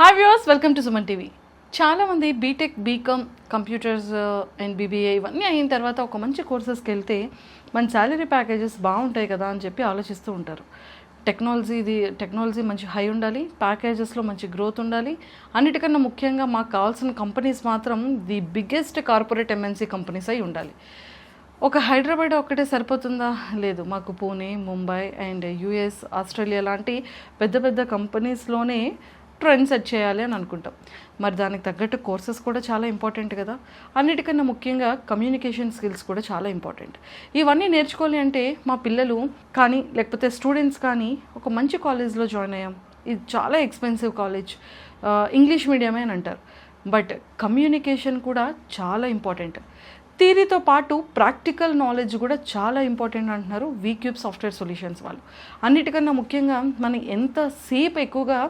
Hi viewers, welcome to Suman TV. చాలామంది BTech, BCom, computers and BBA ఇవన్నీ అయిన తర్వాత ఒక మంచి కోర్సెస్కి వెళ్తే మన శాలరీ ప్యాకేజెస్ బాగుంటాయి కదా అని చెప్పి ఆలోచిస్తూ ఉంటారు. టెక్నాలజీ మంచి హై ఉండాలి, ప్యాకేజెస్లో మంచి గ్రోత్ ఉండాలి. అన్నిటికన్నా ముఖ్యంగా మాకు కావాల్సిన కంపెనీస్ మాత్రం the biggest corporate MNC companies అయి ఉండాలి. ఒక హైదరాబాద్ ఒక్కటే సరిపోతుందా? లేదు, మాకు Pune, Mumbai and US, Australia లాంటి పెద్ద పెద్ద కంపెనీస్లోనే ట్రెండ్ సెట్ చేయాలి అని అనుకుంటాం. మరి దానికి తగ్గట్టు కోర్సెస్ కూడా చాలా ఇంపార్టెంట్ కదా. అన్నిటికన్నా ముఖ్యంగా కమ్యూనికేషన్ స్కిల్స్ కూడా చాలా ఇంపార్టెంట్. ఇవన్నీ నేర్చుకోవాలి అంటే మా పిల్లలు కానీ లేకపోతే స్టూడెంట్స్ కానీ ఒక మంచి కాలేజ్లో జాయిన్ అయ్యాం, ఇది చాలా ఎక్స్పెన్సివ్ కాలేజ్, ఇంగ్లీష్ మీడియమే అని అంటారు. బట్ కమ్యూనికేషన్ కూడా చాలా ఇంపార్టెంట్. థియరీతో పాటు ప్రాక్టికల్ నాలెడ్జ్ కూడా చాలా ఇంపార్టెంట్ అంటున్నారు వీక్యూబ్ సాఫ్ట్వేర్ సొల్యూషన్స్ వాళ్ళు. అన్నిటికన్నా ముఖ్యంగా మనం ఎంతసేపు ఎక్కువగా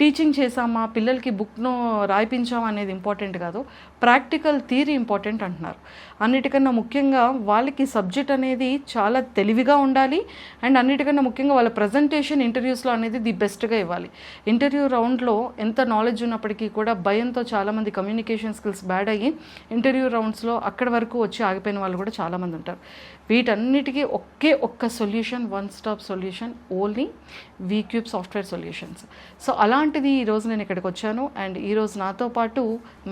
టీచింగ్ చేసామా, పిల్లలకి బుక్ను రాయిపించామా అనేది ఇంపార్టెంట్ కాదు, ప్రాక్టికల్ థియరీ ఇంపార్టెంట్ అంటున్నారు. అన్నిటికన్నా ముఖ్యంగా వాళ్ళకి సబ్జెక్ట్ అనేది చాలా తెలివిగా ఉండాలి అండ్ అన్నిటికన్నా ముఖ్యంగా వాళ్ళ ప్రజెంటేషన్ ఇంటర్వ్యూస్లో అనేది ది బెస్ట్గా ఇవ్వాలి. ఇంటర్వ్యూ రౌండ్లో ఎంత నాలెడ్జ్ ఉన్నప్పటికీ కూడా భయంతో చాలామంది కమ్యూనికేషన్ స్కిల్స్ బ్యాడ్ అయ్యి ఇంటర్వ్యూ రౌండ్స్లో అక్కడి వరకు వచ్చి ఆగిపోయిన వాళ్ళు కూడా చాలామంది ఉంటారు. వీటన్నిటికీ ఒక్క solution, one stop solution, only V Cube software solutions. So అలాంటిది ఈరోజు నేను ఇక్కడికి వచ్చాను అండ్ ఈరోజు నాతో పాటు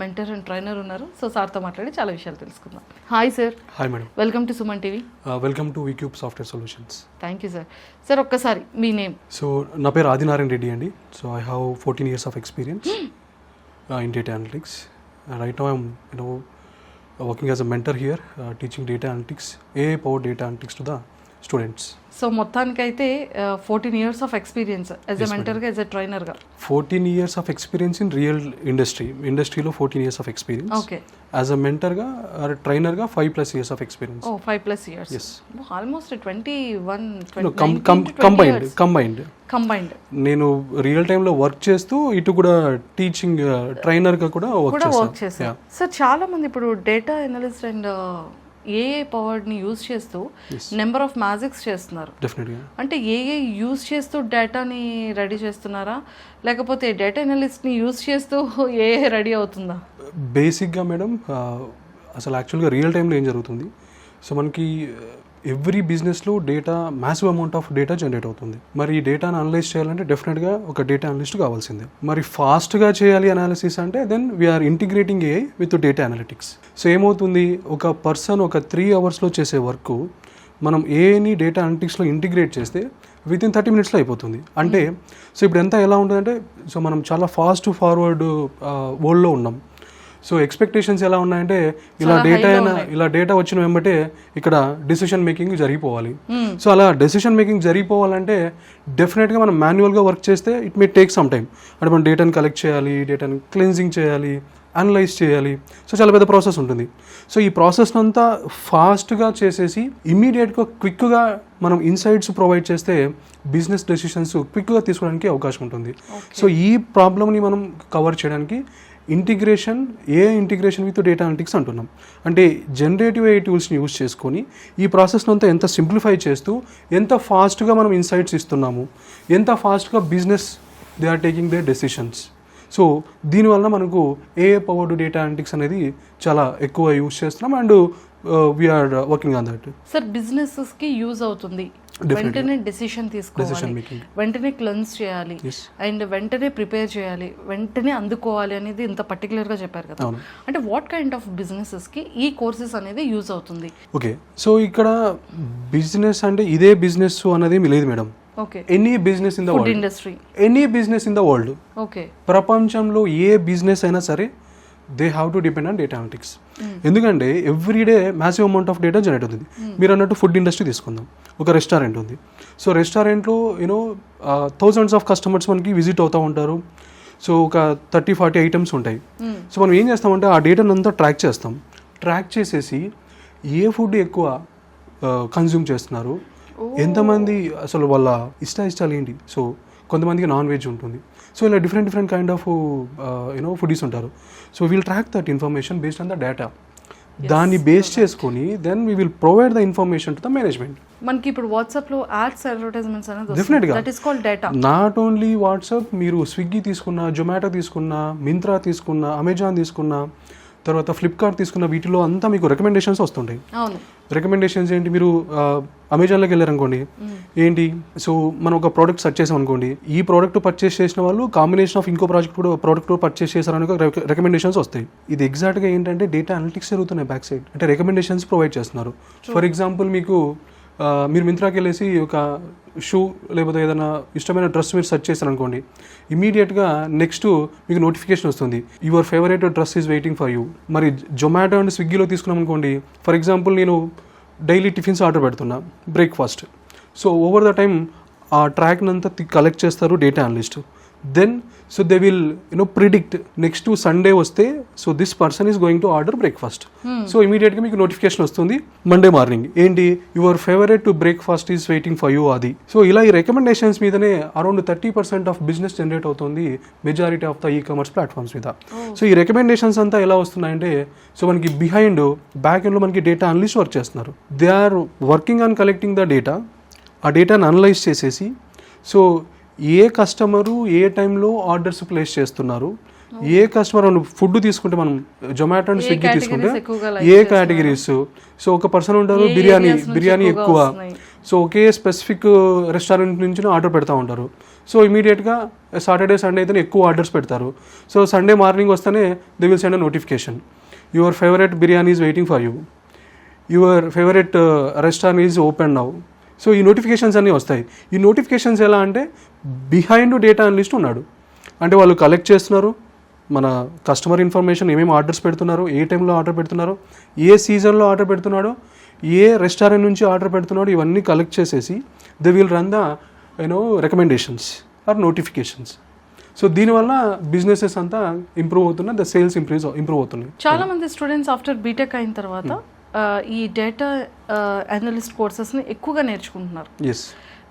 మెంటర్ అండ్ ట్రైనర్ ఉన్నారు. సో సార్తో మాట్లాడి చాలా విషయాలు తెలుసుకుందాం. Hi sir. Hi madam. Welcome to Suman TV. Welcome to V Cube software solutions. Thank you sir. Sir ఒక్కసారి మీ నేమ్? సో నా పేరు ఆదినారాయణ రెడ్డి అండి. So I have 14 years of experience in data analytics. Right now I'm working as a mentor here, teaching data analytics, AI-powered data analytics to the students. So మొత్తానికైతే 14 years of experience as a మెంటర్గా, as a ట్రైనర్గా. 14 years of experience in real ఇండస్ట్రీలో 14 years of experience. Okay. As a మెంటర్గా ట్రైనర్గా 5+ years of experience. 5+ years. Yes. Almost 21 combined. నేను real టైంలో work చేస్తూ ఇటు కూడా టీచింగ్ ట్రైనర్గా కూడా వర్క్ చేస్తాను. సార్ చాలా మంది ఇప్పుడు డేటా అనలిస్ట్ అండ్ ఏఐ పవర్డ్ని యూజ్ చేస్తూ నెంబర్ ఆఫ్ మ్యాజిక్స్ చేస్తున్నారు. డెఫినెట్గా. అంటే ఏఐ యూజ్ చేస్తూ డేటాని రెడీ చేస్తున్నారా, లేకపోతే డేటా అనలిస్ట్ని యూజ్ చేస్తూ ఏఐ రెడీ అవుతుందా? బేసిక్గా మేడం అసలు యాక్చువల్గా రియల్ టైంలో ఏం జరుగుతుంది, సో మనకి ఎవ్రీ బిజినెస్లో data, massive amount of data generate అవుతుంది. మరి ఈ డేటాను అనలైజ్ చేయాలంటే డెఫినెట్గా ఒక డేటా అనలిస్ట్ కావాల్సిందే. మరి ఫాస్ట్గా చేయాలి అనాలిసిస్ అంటే then we are integrating AI with data analytics. So ఏమవుతుంది, ఒక పర్సన్ ఒక 3 hours చేసే వర్క్ మనం ఏఐని డేటా అనలిటిక్స్లో ఇంటిగ్రేట్ చేస్తే వితిన్ 30 minutes అయిపోతుంది. అంటే సో ఇప్పుడు ఎలా ఉంటుందంటే, సో మనం చాలా ఫాస్ట్ ఫార్వర్డ్ వరల్డ్లో ఉన్నాం. సో ఎక్స్పెక్టేషన్స్ ఎలా ఉన్నాయంటే, ఇలా డేటా వచ్చిన వెంబటే ఇక్కడ డెసిషన్ మేకింగ్ జరిగిపోవాలి. సో అలా డెసిషన్ మేకింగ్ జరిగిపోవాలంటే డెఫినెట్గా మనం మాన్యువల్గా వర్క్ చేస్తే it may take some time. అంటే మనం డేటాను కలెక్ట్ చేయాలి, డేటాను క్లెన్జింగ్ చేయాలి, అనలైజ్ చేయాలి. సో చాలా పెద్ద ప్రాసెస్ ఉంటుంది. సో ఈ ప్రాసెస్ అంతా ఫాస్ట్గా చేసేసి ఇమీడియట్గా క్విక్గా మనం ఇన్సైట్స్ ప్రొవైడ్ చేస్తే బిజినెస్ డెసిషన్స్ క్విక్గా తీసుకోవడానికి అవకాశం ఉంటుంది. సో ఈ ప్రాబ్లమ్ని మనం కవర్ చేయడానికి ఇంటిగ్రేషన్ విత్ డేటా అనలిటిక్స్ అంటున్నాం. అంటే జనరేటివ్ ఏఐ టూల్స్ని యూజ్ చేసుకొని ఈ ప్రాసెస్ని అంతా ఎంత సింప్లిఫై చేస్తూ ఎంత ఫాస్ట్గా మనం ఇన్సైట్స్ ఇస్తున్నాము, ఎంత ఫాస్ట్గా business they are taking their decisions. So దీనివల్ల మనకు ఏఐ పవర్డ్ డేటా అనలిటిక్స్ అనేది చాలా ఎక్కువ యూజ్ చేస్తున్నాం and we are working on that. Sir బిజినెసెస్కి యూజ్ అవుతుంది, వెంటనే డెసిషన్ తీసుకోవాలి, వెంటనే క్లెన్స్ చేయాలి అండ్ వెంటనే ప్రిపేర్ చేయాలి, వెంటనే అందుకోవాలి అనేది ఇంత పర్టికులర్గా చెప్పారు కదా. అంటే వాట్ కైండ్ ఆఫ్ బిజినెసెస్కి ఈ కోర్సెస్ అనేది యూజ్ అవుతుంది? ఓకే, సో ఇక్కడ బిజినెస్ అంటే ఇదే బిజినెస్ అనేది లేదు madam. Okay. Any business in the world, industry, any business in the world, okay, ప్రపంచంలో ఏ బిజినెస్ అయినా సరే they have to depend on data analytics. ఎందుకంటే everyday massive amount of data generate అవుతుంది. మీరు అన్నట్టు ఫుడ్ ఇండస్ట్రీ తీసుకుందాం, ఒక రెస్టారెంట్ ఉంది. సో రెస్టారెంట్లో థౌజండ్స్ ఆఫ్ కస్టమర్స్ మనకి విజిట్ అవుతూ ఉంటారు. సో ఒక 30-40 ఐటమ్స్ ఉంటాయి. సో మనం ఏం చేస్తామంటే ఆ డేటాను అంతా ట్రాక్ చేసేసి ఏ ఫుడ్ ఎక్కువ కన్జ్యూమ్ చేస్తున్నారు, ఎంతమంది, అసలు వాళ్ళ ఇష్టాలు ఏంటి. సో కొంతమందికి నాన్ వెజ్ ఉంటుంది. సో ఇలా డిఫరెంట్ కైండ్ ఆఫ్ ఫుడీస్ ఉంటారు. So we'll track that information based on the data. దాన్ని బేస్ చేసుకొని then we will provide the information to the management. మనకి ఇప్పుడు వాట్సాప్లో యాడ్స్ అడ్వర్టైజ్మెంట్స్ అనేది డెఫినెట్గా that is called data. Not only WhatsApp, మీరు స్విగ్గీ తీసుకున్నా, జొమాటో తీసుకున్నా, మింత్రా తీసుకున్నా, అమెజాన్ తీసుకున్నా, తర్వాత ఫ్లిప్కార్ట్ తీసుకున్న, వీటిలో అంతా మీకు రికమెండేషన్స్ వస్తుంటాయి. అవును, రికమెండేషన్స్ ఏంటి, మీరు అమెజాన్లోకి వెళ్ళారనుకోండి, ఏంటి, సో మనం ఒక ప్రోడక్ట్ సెర్చ్ చేసాం అనుకోండి, ఈ ప్రోడక్ట్ పర్చేస్ చేసిన వాళ్ళు కాంబినేషన్ ఆఫ్ ఇంకో ప్రోడక్ట్ పర్చేస్ చేశారని రికమెండేషన్స్ వస్తాయి. ఇది ఎగ్జాక్ట్గా ఏంటంటే డేటా అనలిటిక్స్ జరుగుతున్నాయి బ్యాక్ సైడ్, అంటే రికమెండేషన్స్ ప్రొవైడ్ చేస్తున్నారు. ఫర్ ఎగ్జాంపుల్ మీకు మీరు మింత్రాకి వెళ్ళేసి ఒక షూ లేకపోతే ఏదైనా ఇష్టమైన డ్రెస్ మీరు సెర్చ్ చేశారు అనుకోండి, ఇమీడియట్గా నెక్స్ట్ మీకు నోటిఫికేషన్ వస్తుంది, your favourite dress is waiting for you. మరి జొమాటో అండ్ స్విగ్గీలో తీసుకున్నాం అనుకోండి, ఫర్ ఎగ్జాంపుల్ నేను డైలీ టిఫిన్స్ ఆర్డర్ పెడుతున్నా, breakfast. So over the time ఆ ట్రాక్ని అంతా కలెక్ట్ చేస్తారు data analyst. Then so they will predict next Sunday వస్తే so this person is going to order breakfast. So ఇమీడియట్గా మీకు నోటిఫికేషన్ వస్తుంది మండే మార్నింగ్, ఏంటి, your favourite breakfast is waiting for you అది. సో ఇలా ఈ రికమెండేషన్స్ మీదనే అరౌండ్ 30% ఆఫ్ బిజినెస్ జనరేట్ అవుతుంది majority of the e commerce platforms మీద. సో ఈ రికమెండేషన్స్ అంతా ఎలా వస్తున్నాయంటే, సో మనకి బిహైండ్ బ్యాక్ ఎండ్లో మనకి డేటా అనలిస్ట్ వర్క్ చేస్తున్నారు. They are working on collecting the data. ఆ డేటాను అనలైజ్ చేసేసి, సో ఏ కస్టమరు ఏ టైంలో ఆర్డర్స్ ప్లేస్ చేస్తున్నారు, ఏ కస్టమర్ ఫుడ్ తీసుకుంటే మనం జొమాటో అండ్ స్విగ్గీ తీసుకుంటే ఏ కేటగిరీస్, సో ఒక పర్సన్ ఉంటారు బిర్యానీ ఎక్కువ, సో ఒకే స్పెసిఫిక్ రెస్టారెంట్ నుంచి ఆర్డర్ పెడతా ఉంటారు. సో ఇమీడియట్గా సాటర్డే సండే అయితే ఎక్కువ ఆర్డర్స్ పెడతారు. సో సండే మార్నింగ్ వస్తేనే they will send a notification, your favourite biryani is waiting for you, your favourite restaurant is open now. So ఈ నోటిఫికేషన్స్ అన్నీ వస్తాయి. ఈ నోటిఫికేషన్స్ ఎలా అంటే బిహైండ్ డేటా అనలిస్ట్ ఉన్నాడు, అంటే వాళ్ళు కలెక్ట్ చేస్తున్నారు మన కస్టమర్ ఇన్ఫర్మేషన్, ఏమేమి ఆర్డర్స్ పెడుతున్నారు, ఏ టైంలో ఆర్డర్ పెడుతున్నారు, ఏ సీజన్లో ఆర్డర్ పెడుతున్నాడో, ఏ రెస్టారెంట్ నుంచి ఆర్డర్ పెడుతున్నాడో, ఇవన్నీ కలెక్ట్ చేసేసి they will run the recommendations or notifications. So దీనివల్ల బిజినెసెస్ అంతా ఇంప్రూవ్ అవుతున్నాయి, ద సేల్స్ ఇంప్రూవ్ అవుతున్నాయి. చాలా మంది స్టూడెంట్స్ ఆఫ్టర్ బీటెక్ అయిన తర్వాత ఈ డేటా అనలిస్ట్ కోర్సెస్ని ఎక్కువగా నేర్చుకుంటున్నారు.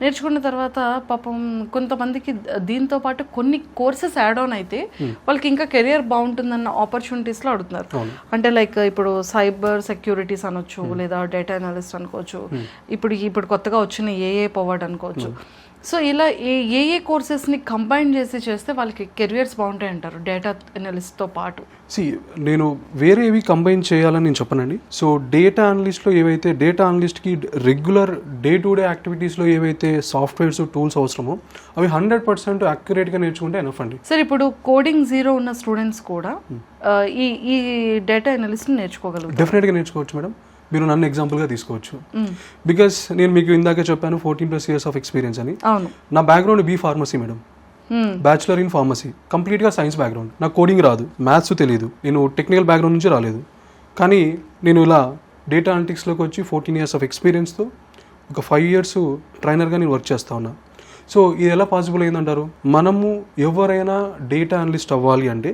నేర్చుకున్న తర్వాత పాపం కొంతమందికి దీంతో పాటు కొన్ని కోర్సెస్ యాడ్ ఆన్ అయితే వాళ్ళకి ఇంకా కెరియర్ బాగుంటుందన్న ఆపర్చునిటీస్లో అడుగుతున్నారు. అంటే లైక్ ఇప్పుడు సైబర్ సెక్యూరిటీస్ అనొచ్చు, లేదా డేటా అనలిస్ట్ అనుకోవచ్చు, ఇప్పుడు కొత్తగా వచ్చిన ఏఏ పవర్డ్ అనుకోవచ్చు. సో ఇలా ఏ కోర్సెస్ని కంబైన్ చేస్తే వాళ్ళకి కెరియర్స్ బాగుంటాయి అంటారు డేటా అనలిస్ట్తో పాటు? నేను వేరేవి కంబైన్ చేయాలని నేను చెప్పనండి. సో డేటా అనలిస్ట్లో ఏవైతే డేటా అనలిస్ట్కి రెగ్యులర్ డే టు డే యాక్టివిటీస్లో ఏవైతే సాఫ్ట్వేర్స్ టూల్స్ అవసరమో అవి 100% యాక్యురేట్గా నేర్చుకుంటే ఎనఫ్ అండి. సార్ ఇప్పుడు కోడింగ్ జీరో ఉన్న స్టూడెంట్స్ కూడా ఈ డేటా అనలిస్ట్ని నేర్చుకోగలరు? డెఫినెట్గా నేర్చుకోవచ్చు మేడం. మీరు నన్ను ఎగ్జాంపుల్గా తీసుకోవచ్చు. బికాస్ నేను మీకు ఇందాకే చెప్పాను 14+ years ఆఫ్ ఎక్స్పీరియన్స్ అని. నా background B pharmacy madam, bachelor in pharmacy, కంప్లీట్గా సైన్స్ బ్యాక్గ్రౌండ్. నాకు కోడింగ్ రాదు, మ్యాథ్స్ తెలియదు, నేను టెక్నికల్ బ్యాక్గ్రౌండ్ నుంచి రాలేదు. కానీ నేను ఇలా డేటా అనలిటిక్స్లోకి వచ్చి 14 years ఆఫ్ ఎక్స్పీరియన్స్తో ఒక 5 years ట్రైనర్గా నేను వర్క్ చేస్తా ఉన్నా. సో ఇది ఎలా పాసిబుల్ అయిందంటారు? మనము ఎవరైనా డేటా అనలిస్ట్ అవ్వాలి అంటే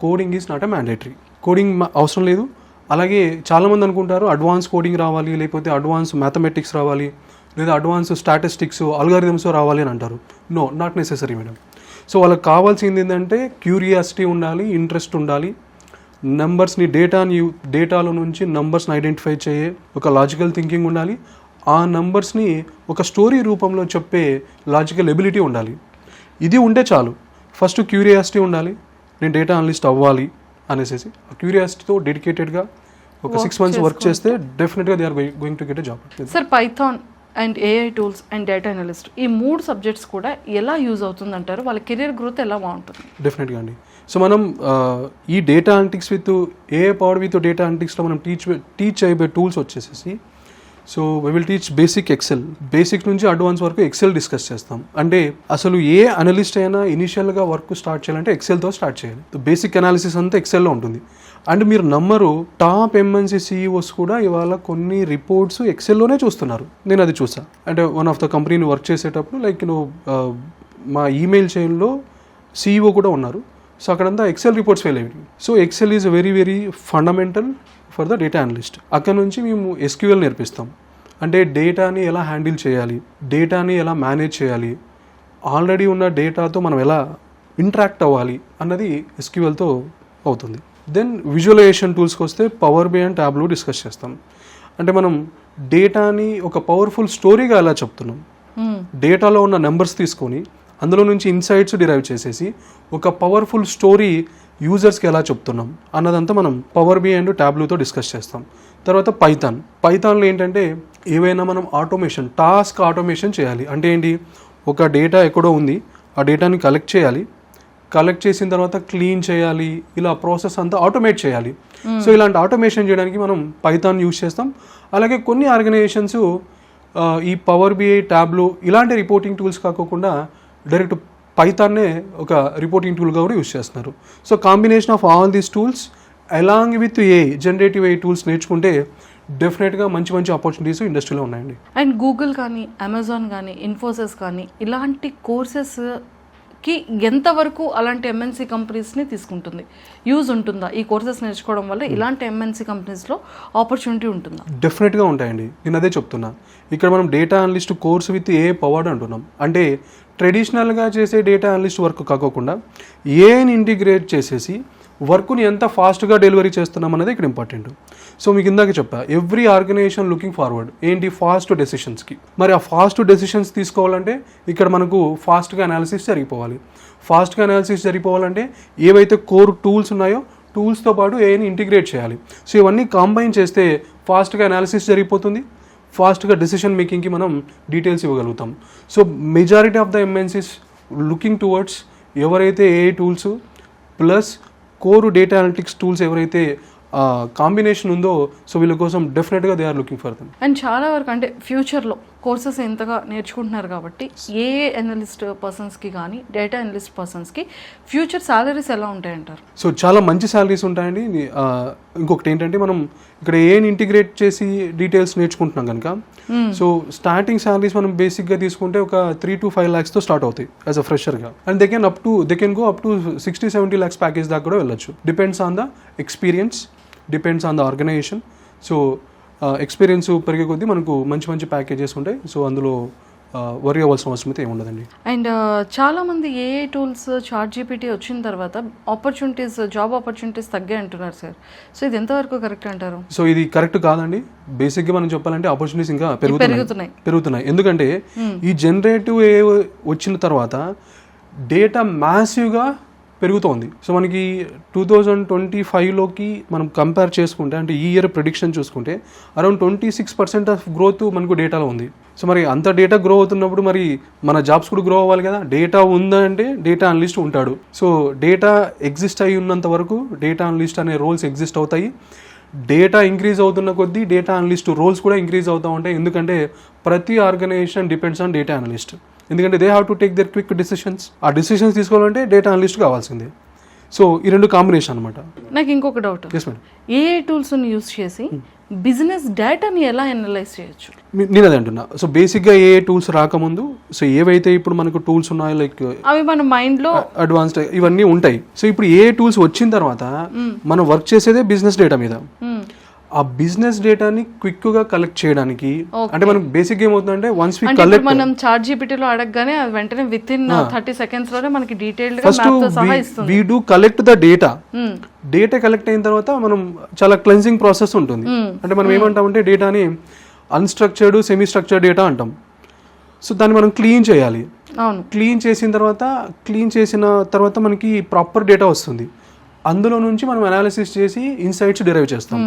coding is not a mandatory. Coding అవసరం లేదు. అలాగే చాలామంది అనుకుంటారు అడ్వాన్స్ కోడింగ్ రావాలి, లేకపోతే అడ్వాన్స్ మ్యాథమెటిక్స్ రావాలి, లేదా అడ్వాన్స్ స్టాటిస్టిక్స్ అల్గారిథమ్స్ రావాలి అని అంటారు. No, not necessary madam. So వాళ్ళకి కావాల్సింది ఏంటంటే క్యూరియాసిటీ ఉండాలి, ఇంట్రెస్ట్ ఉండాలి, నెంబర్స్ని డేటాలో నుంచి నెంబర్స్ని ఐడెంటిఫై చేయే ఒక లాజికల్ థింకింగ్ ఉండాలి, ఆ నెంబర్స్ని ఒక స్టోరీ రూపంలో చెప్పే లాజికల్ ఎబిలిటీ ఉండాలి. ఇది ఉంటే చాలు. ఫస్ట్ క్యూరియాసిటీ ఉండాలి, నేను డేటా అనలిస్ట్ అవ్వాలి అనేసి ఆ క్యూరియాసిటీతో డెడికేటెడ్గా ఒక 6 months వర్క్ చేస్తే డెఫినెట్గా they are going to get a job. Sir Python and AI tools and data analyst ఈ 3 సబ్జెక్ట్స్ కూడా ఎలా యూజ్ అవుతుందంటారు? వాళ్ళ కెరియర్ గ్రోత్ ఎలా బాగుంటుంది? డెఫినెట్గా అండి. సో మనం ఈ data analytics with AI powered with data అనలిటిక్స్లో మనం టీచ్ అయిపోయే టూల్స్ వచ్చేసేసి, so we will teach basic Excel, basic నుంచి అడ్వాన్స్ వరకు ఎక్సెల్ డిస్కస్ చేస్తాం. అంటే అసలు ఏ అనలిస్ట్ అయినా ఇనిషియల్గా వర్క్ స్టార్ట్ చేయాలంటే ఎక్సెల్తో స్టార్ట్ చేయాలి. బేసిక్ అనాలిసిస్ అంతా ఎక్సెల్లో ఉంటుంది. అండ్ మీరు నమ్మరు, టాప్ ఎంఎన్సీ సీఈఓస్ కూడా ఇవాళ కొన్ని రిపోర్ట్స్ ఎక్సెల్లోనే చూస్తున్నారు. నేను అది చూసా. అంటే వన్ ఆఫ్ ద కంపెనీని వర్క్ చేసేటప్పుడు లైక్ మా ఈమెయిల్ చైన్లో సీఈఓ కూడా ఉన్నారు. సో అక్కడంతా ఎక్సెల్ రిపోర్ట్స్ ఫెయిల్ అయ్యాయి. So Excel is very very fundamental for the data analyst. అక్కడ నుంచి మేము ఎస్క్యూఎల్ నేర్పిస్తాం. అంటే డేటాని ఎలా హ్యాండిల్ చేయాలి, డేటాని ఎలా మేనేజ్ చేయాలి, ఆల్రెడీ ఉన్న డేటాతో మనం ఎలా ఇంటరాక్ట్ అవ్వాలి అన్నది ఎస్క్యూఎల్తో అవుతుంది. దెన్ విజువలైజేషన్ టూల్స్కి వస్తే పవర్ బై అండ్ ట్యాబ్లో డిస్కస్ చేస్తాం. అంటే మనం డేటాని ఒక పవర్ఫుల్ స్టోరీగా ఎలా చెప్తున్నాం, డేటాలో ఉన్న నెంబర్స్ తీసుకొని అందులో నుంచి ఇన్సైట్స్ డిరైవ్ చేసేసి ఒక పవర్ఫుల్ స్టోరీ యూజర్స్కి ఎలా చెప్తున్నాం అన్నదంతా మనం పవర్ బి అండ్ ట్యాబ్లూతో డిస్కస్ చేస్తాం. తర్వాత పైథాన్లో ఏంటంటే ఏవైనా మనం టాస్క్ ఆటోమేషన్ చేయాలి. అంటే ఏంటి, ఒక డేటా ఎక్కడో ఉంది, ఆ డేటాని కలెక్ట్ చేయాలి, కలెక్ట్ చేసిన తర్వాత క్లీన్ చేయాలి, ఇలా ప్రాసెస్ అంతా ఆటోమేట్ చేయాలి. సో ఇలాంటి ఆటోమేషన్ చేయడానికి మనం పైథాన్ యూజ్ చేస్తాం. అలాగే కొన్ని ఆర్గనైజేషన్స్ ఈ పవర్ బిఐ ట్యాబ్లో ఇలాంటి రిపోర్టింగ్ టూల్స్ కాకుండా డైరెక్ట్ పైథాన్నే ఒక రిపోర్టింగ్ టూల్గా కూడా యూజ్ చేస్తున్నారు. So combination of all these tools along with generative A tools నేర్చుకుంటే డెఫినెట్గా మంచి మంచి ఆపర్చునిటీస్ ఇండస్ట్రీలో ఉన్నాయండి. అండ్ గూగుల్ కానీ అమెజాన్ కానీ ఇన్ఫోసిస్ కానీ ఇలాంటి కోర్సెస్కి ఎంతవరకు అలాంటి ఎంఎన్సీ కంపెనీస్ని తీసుకుంటుంది, యూజ్ ఉంటుందా? ఈ కోర్సెస్ నేర్చుకోవడం వల్ల ఇలాంటి ఎంఎన్సీ కంపెనీస్లో ఆపర్చునిటీ ఉంటుందా? డెఫినెట్గా ఉంటాయండి. నేను అదే చెప్తున్నా. ఇక్కడ మనం data analyst course with a powered అంటున్నాం. అంటే ట్రెడిషనల్గా చేసే డేటా అనలిస్ట్ వర్క్ కాకుండా ఏని ఇంటిగ్రేట్ చేసేసి వర్క్ని ఎంత ఫాస్ట్గా డెలివరీ చేస్తున్నాం అనేది ఇక్కడ ఇంపార్టెంట్. సో మీకు ఇందాక చెప్పా, ఎవ్రీ ఆర్గనైజేషన్ లుకింగ్ ఫార్వర్డ్ ఏంటి, ఫాస్ట్ డెసిషన్స్కి. మరి ఆ ఫాస్ట్ డెసిషన్స్ తీసుకోవాలంటే ఇక్కడ మనకు ఫాస్ట్గా అనాలిసిస్ జరిగిపోవాలి. ఫాస్ట్గా అనాలిసిస్ జరిగిపోవాలంటే ఏవైతే కోర్ టూల్స్ ఉన్నాయో టూల్స్తో పాటు ఏని ఇంటిగ్రేట్ చేయాలి. సో ఇవన్నీ కాంబైన్ చేస్తే ఫాస్ట్గా అనాలిసిస్ జరిగిపోతుంది, ఫాస్ట్గా డెసిషన్ మేకింగ్కి మనం డీటెయిల్స్ ఇవ్వగలుగుతాం. So majority of the MNCs looking towards ఎవరైతే AI tools plus core data analytics tools ఎవరైతే కాంబినేషన్ ఉందో, సో వీళ్ళ కోసం డెఫినెట్గా they are looking for them. And చాలా వరకు అంటే ఫ్యూచర్లో కోర్సెస్ ఎంతగా నేర్చుకుంటున్నారు కాబట్టి ఏ అనలిస్ట్ పర్సన్స్కి కానీ డేటా అనలిస్ట్ పర్సన్స్కి ఫ్యూచర్ సాలరీస్ ఎలా ఉంటాయంటారు? సో చాలా మంచి సాలరీస్ ఉంటాయండి. ఇంకొకటి ఏంటంటే మనం ఇక్కడ ఏని ఇంటిగ్రేట్ చేసి డీటెయిల్స్ నేర్చుకుంటున్నాం కనుక సో స్టార్టింగ్ సాలరీస్ మనం బేసిక్గా తీసుకుంటే ఒక 3 to 5 lakhs స్టార్ట్ అవుతాయి యాజ్ అ ఫ్రెషర్గా. And they can go up to 60-70 lakhs package దాకా కూడా వెళ్ళొచ్చు. Depends on the experience, depends on the organisation. So experience పెరిగే కొద్దీ మనకు మంచి మంచి ప్యాకేజెస్ ఉంటాయి. సో అందులో వరి అవ్వాల్సిన అవసరం అయితే ఏముండదండి. అండ్ చాలామంది ఏఐ టూల్స్ ChatGPT వచ్చిన తర్వాత జాబ్ ఆపర్చునిటీస్ తగ్గాయి అంటున్నారు సార్. సో ఇది ఎంతవరకు కరెక్ట్ అంటారు? సో ఇది కరెక్ట్ కాదండి. బేసిక్గా మనం చెప్పాలంటే ఆపర్చునిటీస్ ఇంకా పెరుగుతున్నాయి. ఎందుకంటే ఈ జనరేటివ్ ఏఐ వచ్చిన తర్వాత డేటా మ్యాసివ్గా పెరుగుతోంది. సో మనకి 2025లోకి మనం కంపేర్ చేసుకుంటే, అంటే ఈ ఇయర్ ప్రిడిక్షన్ చూసుకుంటే అరౌండ్ 26% ఆఫ్ గ్రోత్ మనకు డేటాలో ఉంది. సో మరి అంత డేటా గ్రో అవుతున్నప్పుడు మరి మన జాబ్స్ కూడా గ్రో అవ్వాలి కదా. డేటా ఉందంటే డేటా అనలిస్ట్ ఉంటాడు. సో డేటా ఎగ్జిస్ట్ అయి ఉన్నంత వరకు డేటా అనలిస్ట్ అనే రోల్స్ ఎగ్జిస్ట్ అవుతాయి. డేటా ఇంక్రీజ్ అవుతున్న కొద్దీ డేటా అనలిస్ట్ రోల్స్ కూడా ఇంక్రీజ్ అవుతూ ఉంటాయి. ఎందుకంటే ప్రతి organisation depends on data analyst. ఎందుకంటే they have to take their quick decisions. ఆ డిసిషన్స్ తీసుకోవాలంటే డేటా అనలిస్ట్ కావాల్సిందే. సో ఈ రెండు కాంబినేషన్ అనమాట. నాకు ఇంకొక డౌట్, ఏఐ టూల్స్ని యూస్ చేసి బిజినెస్ డేటాని ఎలా అనలైజ్ చేయొచ్చు? నేను అదే అంటున్నా. సో బేసిక్గా ఏఐ టూల్స్ రాకముందు సో ఏవైతే ఇప్పుడు మనకు టూల్స్ ఉన్నాయో లైక్ అవి మన మైండ్లో అడ్వాన్స్డ్ ఇవన్నీ ఉంటాయి. సో ఇప్పుడు ఏఐ టూల్స్ వచ్చిన తర్వాత మనం వర్క్ చేసేదే బిజినెస్ డేటా మీద. ఆ బిజినెస్ డేటాని క్విక్ గా కలెక్ట్ చేయడానికి అంటే మనం బేసిక్ ఏమవుతుందంటే వన్స్ వి కలెక్ట్, మనం ChatGPT లో అడగగానే అది వెంటనే విత్ ఇన్ 30 seconds లోనే మనకి డీటెయిల్డ్ గా మ్యాప్ తో సహా ఇస్తుంది. We do collect the data. Data collect అయిన తర్వాత మనం చాలా క్లెన్సింగ్ ప్రాసెస్ ఉంటుంది. అంటే మనం ఏమంటామంటే డేటాని అన్స్ట్రక్చర్డ్, సెమీ స్ట్రక్చర్డ్ డేటా అంటాం. సో దాన్ని మనం క్లీన్ చేయాలి. క్లీన్ చేసిన తర్వాత మనకి ప్రాపర్ డేటా వస్తుంది. అందులో నుంచి మనం అనాలిసిస్ చేసి ఇన్సైట్స్ డిరైవ్ చేస్తాం.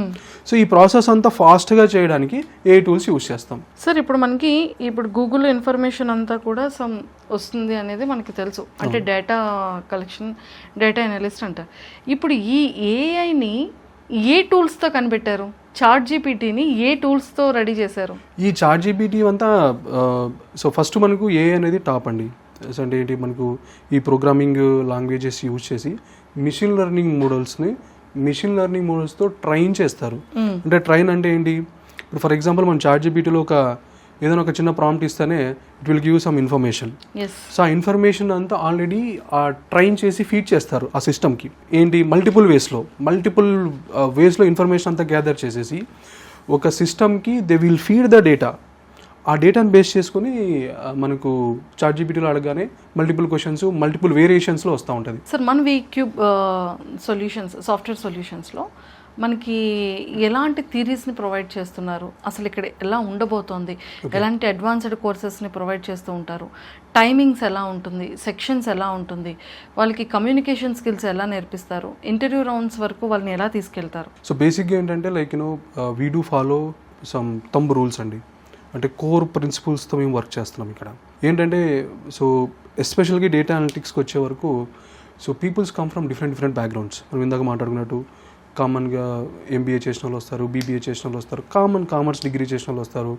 సో ఈ ప్రాసెస్ అంతా ఫాస్ట్గా చేయడానికి ఏ టూల్స్ యూస్ చేస్తాం. సార్ ఇప్పుడు గూగుల్ ఇన్ఫర్మేషన్ అంతా కూడా వస్తుంది అనేది మనకి తెలుసు. అంటే డేటా కలెక్షన్, డేటా అనలిస్ట్ అంటారు. ఇప్పుడు ఈ ఏఐని ఏ టూల్స్తో కనిపెట్టారు? ChatGPTని ఏ టూల్స్తో రెడీ చేశారు? ఈ ChatGPT అంతా సో ఫస్ట్ మనకు ఏఐ అనేది టాప్ అండి. అంటే ఏంటి, మనకు ఈ ప్రోగ్రామింగ్ లాంగ్వేజెస్ యూజ్ చేసి మిషన్ లెర్నింగ్ మోడల్స్తో ట్రైన్ చేస్తారు. అంటే ట్రైన్ అంటే ఏంటి, ఇప్పుడు ఫర్ ఎగ్జాంపుల్ మనం ChatGPTలో ఏదైనా ఒక చిన్న ప్రాంప్ట్ ఇస్తేనే it will give some information. So ఆ ఇన్ఫర్మేషన్ అంతా ఆల్రెడీ ట్రైన్ చేసి ఫీడ్ చేస్తారు ఆ సిస్టమ్కి. ఏంటి, మల్టిపుల్ వేస్లో ఇన్ఫర్మేషన్ అంతా గ్యాదర్ చేసేసి ఒక సిస్టమ్కి they will feed the data. ఆ డేటాను బేస్ చేసుకొని మనకు ChatGPTలో అడగగానే మల్టిపుల్ క్వశ్చన్స్ మల్టిపుల్ వేరియేషన్స్లో వస్తూ ఉంటుంది. సార్ మన వీక్యూబ్ సొల్యూషన్స్ సాఫ్ట్వేర్ సొల్యూషన్స్లో మనకి ఎలాంటి థీరీస్ని ప్రొవైడ్ చేస్తున్నారు, అసలు ఇక్కడ ఎలా ఉండబోతోంది, ఎలాంటి అడ్వాన్స్డ్ కోర్సెస్ని ప్రొవైడ్ చేస్తూ ఉంటారు, టైమింగ్స్ ఎలా ఉంటుంది, సెక్షన్స్ ఎలా ఉంటుంది, వాళ్ళకి కమ్యూనికేషన్ స్కిల్స్ ఎలా నేర్పిస్తారు, ఇంటర్వ్యూ రౌండ్స్ వరకు వాళ్ళని ఎలా తీసుకెళ్తారు? సో బేసిక్గా ఏంటంటే like we do follow some thumb rules అండి. అంటే కోర్ ప్రిన్సిపల్స్తో మేము వర్క్ చేస్తున్నాం ఇక్కడ. ఏంటంటే సో ఎస్పెషల్గా డేటా అనలిటిక్స్కి వచ్చే వరకు so peoples come from different backgrounds. మనం ఇందాక మాట్లాడుకున్నట్టు కామన్గా MBA చేసిన వాళ్ళు వస్తారు, BBA చేసిన వాళ్ళు వస్తారు, కామర్స్ డిగ్రీ చేసిన వాళ్ళు వస్తారు,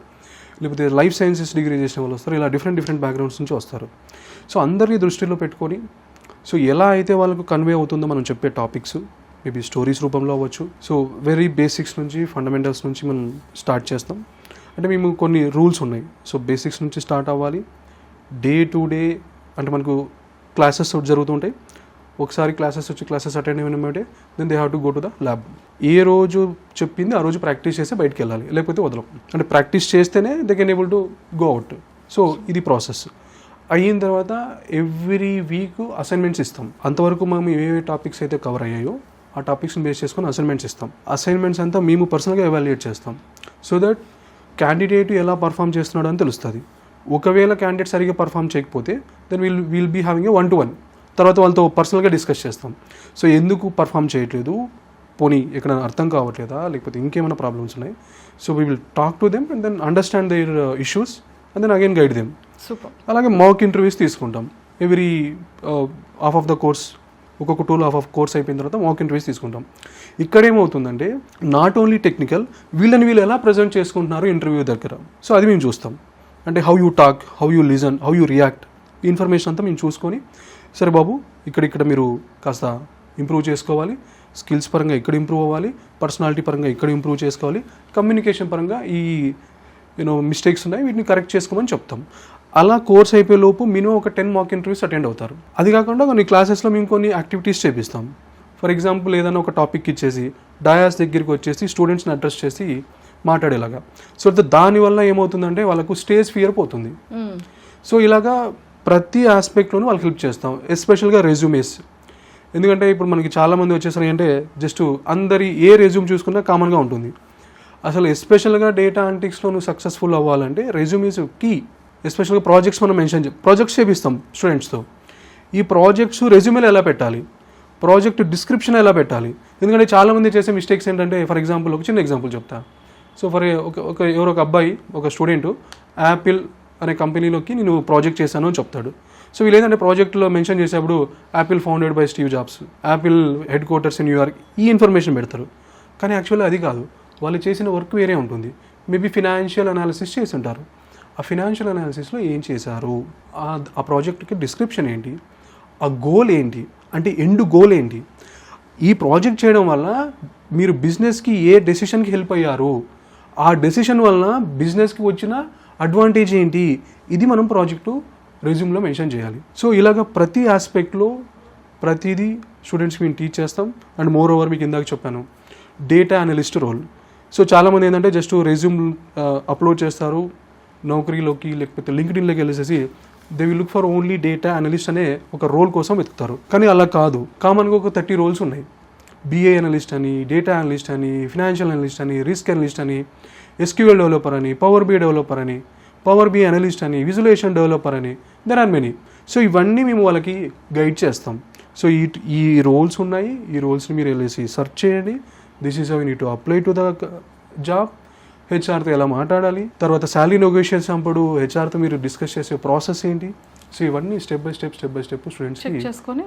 లేకపోతే లైఫ్ సైన్సెస్ డిగ్రీ చేసిన వాళ్ళు వస్తారు. ఇలా డిఫరెంట్ బ్యాక్గ్రౌండ్స్ నుంచి వస్తారు. సో అందరినీ దృష్టిలో పెట్టుకొని సో ఎలా అయితే వాళ్ళకు కన్వే అవుతుందో మనం చెప్పే టాపిక్స్ మేబీ స్టోరీస్ రూపంలో అవ్వచ్చు. సో వెరీ బేసిక్స్ నుంచి ఫండమెంటల్స్ నుంచి మనం స్టార్ట్ చేస్తాం. అంటే మేము కొన్ని రూల్స్ ఉన్నాయి. సో బేసిక్స్ నుంచి స్టార్ట్ అవ్వాలి. డే టు డే అంటే మనకు క్లాసెస్ జరుగుతుంటాయి. ఒకసారి క్లాసెస్ అటెండ్ అయినమంటే then they have to go to the lab. ఏ రోజు చెప్పింది ఆ రోజు ప్రాక్టీస్ చేస్తే బయటికి వెళ్ళాలి, లేకపోతే వదలం. అంటే ప్రాక్టీస్ చేస్తేనే they can able to go out. So ఇది ప్రాసెస్. అయిన తర్వాత ఎవ్రీ వీక్ అసైన్మెంట్స్ ఇస్తాం. అంతవరకు మేము ఏవే టాపిక్స్ అయితే కవర్ అయ్యాయో ఆ టాపిక్స్ని బేస్ చేసుకొని అసైన్మెంట్స్ ఇస్తాం. అసైన్మెంట్స్ అంతా మేము పర్సనల్గా ఎవాల్యుయేట్ చేస్తాం. సో దట్ క్యాండిడేట్ ఎలా పర్ఫామ్ చేస్తున్నాడు అని తెలుస్తుంది. ఒకవేళ క్యాండిడేట్ సరిగ్గా పర్ఫామ్ చేయకపోతే then will be having a 1-to-1. తర్వాత వాళ్ళతో పర్సనల్గా డిస్కస్ చేస్తాం. సో ఎందుకు పర్ఫామ్ చేయట్లేదు, పోనీ ఎక్కడ అర్థం కావట్లేదా, లేకపోతే ఇంకేమైనా ప్రాబ్లమ్స్ ఉన్నాయి. So we will talk to them and then understand their issues and then again guide them. Super. అలాగే మాక్ ఇంటర్వ్యూస్ తీసుకుంటాం. Every half of the course, ఒక్కొక్క 2 హాఫ్ ఆఫ్ కోర్స్ అయిపోయిన తర్వాత మాక్ ఇంటర్వ్యూస్ తీసుకుంటాం. ఇక్కడ ఏమవుతుందంటే నాట్ ఓన్లీ టెక్నికల్, వీళ్ళు ఎలా ప్రజెంట్ చేసుకుంటున్నారు ఇంటర్వ్యూ దగ్గర. సో అది మేము చూస్తాం. అంటే how you talk, how you listen, how you react, ఈ ఇన్ఫర్మేషన్ అంతా మేము చూసుకొని సరే బాబు ఇక్కడ మీరు కాస్త ఇంప్రూవ్ చేసుకోవాలి, స్కిల్స్ పరంగా ఇక్కడ ఇంప్రూవ్ అవ్వాలి, పర్సనాలిటీ పరంగా ఇక్కడ ఇంప్రూవ్ చేసుకోవాలి, కమ్యూనికేషన్ పరంగా ఈ మిస్టేక్స్ ఉన్నాయి వీటిని కరెక్ట్ చేసుకోమని చెప్తాం. అలా కోర్స్ అయిపోయే లోపు మినిమం ఒక 10 మాక్ ఇంటర్వ్యూస్ అటెండ్ అవుతారు. అది కాకుండా కొన్ని క్లాసెస్లో మేము కొన్ని యాక్టివిటీస్ చేపిస్తాం. ఫర్ ఎగ్జాంపుల్ ఏదైనా ఒక టాపిక్ ఇచ్చేసి డయాస్ దగ్గరికి వచ్చేసి స్టూడెంట్స్ని అడ్రస్ చేసి మాట్లాడేలాగా. సో దానివల్ల ఏమవుతుందంటే వాళ్ళకు స్టేజ్ ఫియర్ పోతుంది. సో ఇలాగా ప్రతి ఆస్పెక్ట్లోనూ వాళ్ళకి హెల్ప్ చేస్తాం. ఎస్పెషల్గా రెజ్యూమేస్. ఎందుకంటే ఇప్పుడు మనకి చాలామంది వచ్చేసరి అంటే జస్ట్ అందరి ఏ రెజ్యూమ్ చూసుకున్నా కామన్గా ఉంటుంది. అసలు ఎస్పెషల్గా డేటా అనలిటిక్స్లో నువ్వు సక్సెస్ఫుల్ అవ్వాలంటే రెజ్యూమేస్ కీ. ఎస్పెషల్గా ప్రాజెక్ట్స్ మనం ప్రాజెక్ట్స్ చేపిస్తాం స్టూడెంట్స్తో. ఈ ప్రాజెక్ట్స్ రెజ్యూమేలో ఎలా పెట్టాలి, ప్రాజెక్ట్ డిస్క్రిప్షన్ ఎలా పెట్టాలి. ఎందుకంటే చాలామంది చేసే మిస్టేక్స్ ఏంటంటే ఫర్ ఎగ్జాంపుల్ ఒక చిన్న ఎగ్జాంపుల్ చెప్తా. సో ఎవరో ఒక అబ్బాయి, ఒక స్టూడెంట్ యాపిల్ అనే కంపెనీలోకి నేను ప్రాజెక్ట్ చేశాను అని చెప్తాడు. సో వీళ్ళేంటంటే ప్రాజెక్ట్లో మెన్షన్ చేసేప్పుడు Apple founded by Steve jobs, Apple head quarters in New York, ఈ ఇన్ఫర్మేషన్ పెడతారు. కానీ యాక్చువల్లీ అది కాదు, వాళ్ళు చేసిన వర్క్ వేరే ఉంటుంది. మేబీ ఫినాన్షియల్ అనాలిసిస్ చేసి ఉంటారు. ఆ ఫినాన్షియల్ అనాలిసిస్లో ఏం చేశారు, ఆ ప్రాజెక్ట్కి డిస్క్రిప్షన్ ఏంటి, ఆ గోల్ ఏంటి, అంటే ఎండ్ గోల్ ఏంటి, ఈ ప్రాజెక్ట్ చేయడం వల్ల మీరు బిజినెస్కి ఏ డెసిషన్కి హెల్ప్ అయ్యారు, ఆ డెసిషన్ వలన బిజినెస్కి వచ్చిన అడ్వాంటేజ్ ఏంటి, ఇది మనం ప్రాజెక్టు రెజ్యూమ్లో మెన్షన్ చేయాలి. సో ఇలాగ ప్రతి ఆస్పెక్ట్లో ప్రతిదీ స్టూడెంట్స్కి మేము టీచ్ చేస్తాం. అండ్ మోర్ ఓవర్ మీకు ఇందాక చెప్పాను డేటా అనలిస్ట్ రోల్. సో చాలామంది ఏంటంటే జస్ట్ రెజ్యూమ్ అప్లోడ్ చేస్తారు నౌకరీలోకి, లేకపోతే లింక్డ్ఇన్లోకి వెళ్ళేసేసి they will look for only data analyst అనే ఒక రోల్ కోసం వెతుకుతారు. కానీ అలా కాదు. కామన్గా ఒక 30 రోల్స్ ఉన్నాయి. BA అనలిస్ట్ అని, డేటా అనలిస్ట్ అని, ఫినాన్షియల్ అనలిస్ట్ అని, రిస్క్ అనలిస్ట్ అని, SQL డెవలపర్ అని, పవర్ BI డెవలపర్ అని, పవర్ BI అనలిస్ట్ అని, విజువలైజేషన్ డెవలపర్ అని, దెర్ ఆర్ మెనీ. సో ఇవన్నీ మేము వాళ్ళకి గైడ్ చేస్తాం. సో ఈ రోల్స్ ఉన్నాయి, ఈ రోల్స్ని మీరు వెళ్ళేసి సెర్చ్ చేయండి. This is how you need to apply to the job. హెచ్ఆర్తో ఎలా మాట్లాడాలి, తర్వాత శాలరీ నెగోషియేషన్ అప్పుడు హెచ్ఆర్తో మీరు డిస్కస్ చేసే ప్రాసెస్ ఏంటి. సో ఇవన్నీ స్టెప్ బై స్టెప్ స్టూడెంట్స్కి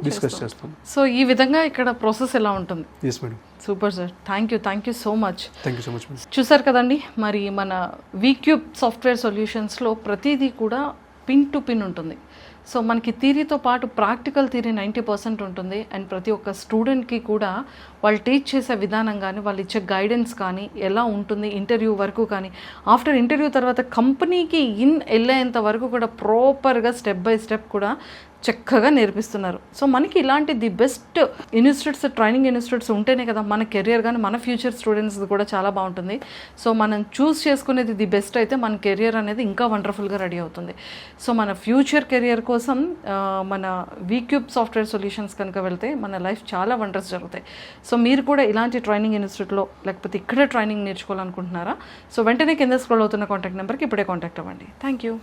డిస్కస్ చేస్తాం. సో ఈ విధంగా ఇక్కడ ప్రాసెస్ ఎలా ఉంటుంది? Yes madam. Super sir, thank you so much. Thank you so much madam. చూసారు కదండి, మరి మన వీక్యూబ్ సాఫ్ట్వేర్ సొల్యూషన్స్లో ప్రతిదీ కూడా పిన్ టు పిన్ ఉంటుంది. సో మనకి థియరీతో పాటు ప్రాక్టికల్ థియరీ 90% ఉంటుంది. అండ్ ప్రతి ఒక్క స్టూడెంట్కి కూడా వాళ్ళు టీచ్ చేసే విధానం కానీ, వాళ్ళు ఇచ్చే గైడెన్స్ కానీ ఎలా ఉంటుంది ఇంటర్వ్యూ వరకు కానీ, ఆఫ్టర్ ఇంటర్వ్యూ తర్వాత కంపెనీకి వెళ్ళేంత వరకు కూడా ప్రాపర్గా స్టెప్ బై స్టెప్ కూడా చక్కగా నేర్పిస్తున్నారు. సో మనకి ఇలాంటి the best institutes, training institutes ఉంటేనే కదా మన కెరియర్ కానీ మన ఫ్యూచర్ స్టూడెంట్స్ కూడా చాలా బాగుంటుంది. సో మనం చూస్ చేసుకునేది ది బెస్ట్ అయితే మన కెరియర్ అనేది ఇంకా వండర్ఫుల్గా రెడీ అవుతుంది. సో మన ఫ్యూచర్ కెరియర్ కోసం మన వీక్యూబ్ సాఫ్ట్వేర్ సొల్యూషన్స్ కనుక వెళ్తే మన లైఫ్ చాలా వండర్స్ జరుగుతాయి. సో మీరు కూడా ఇలాంటి ట్రైనింగ్ ఇన్స్టిట్యూట్లో లేకపోతే ఇక్కడే ట్రైనింగ్ నేర్చుకోవాలనుకుంటున్నారా? సో వెంటనే కింద స్క్రోల్ అవుతున్న కాంటాక్ట్ నెంబర్కి ఇప్పుడే కాంటాక్ట్ అవ్వండి. Thank you.